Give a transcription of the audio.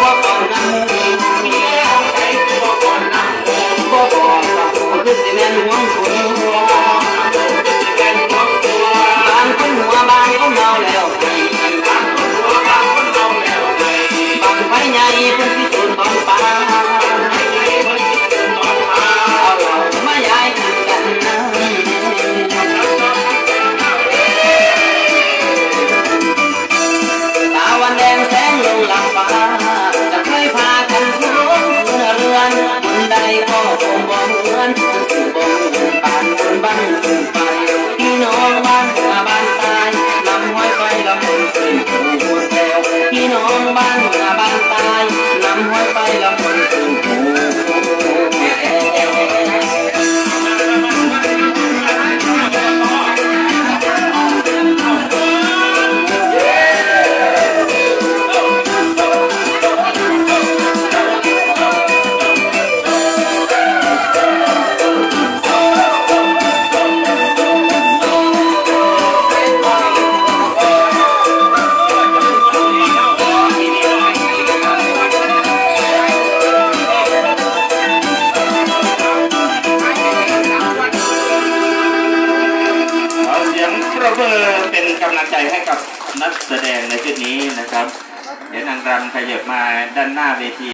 บอกก่อนนะเมียของใครบอกก่อนนะบอกก่อนนะคือสิแม่นห่วงคุณบางคนหัวบางคนเมาแล้วบางไฟใหญ่เพิ่นสิจุดตอนป่าเอาเรามาย้ายกันนะตาวันแดงแสงลงหลังฟ้าจะเคยพากันขึ้นรถเรือคนใดก็คงบ่เหมือนสิบ่เหมือนปานคนบ้านขึ้นไปพี่น้องบ้านหัวบ้านตายลำห้อยไฟลำบนขึ้นหัวแก้วพี่น้องบ้านหัวบ้านตายลำห้อยไฟลำบนขึ้นหัวแก้วเป็นกำลังใจให้กับนักแสดงในชุดนี้นะครับเดี๋ยวนางรำขยับมาด้านหน้าเวที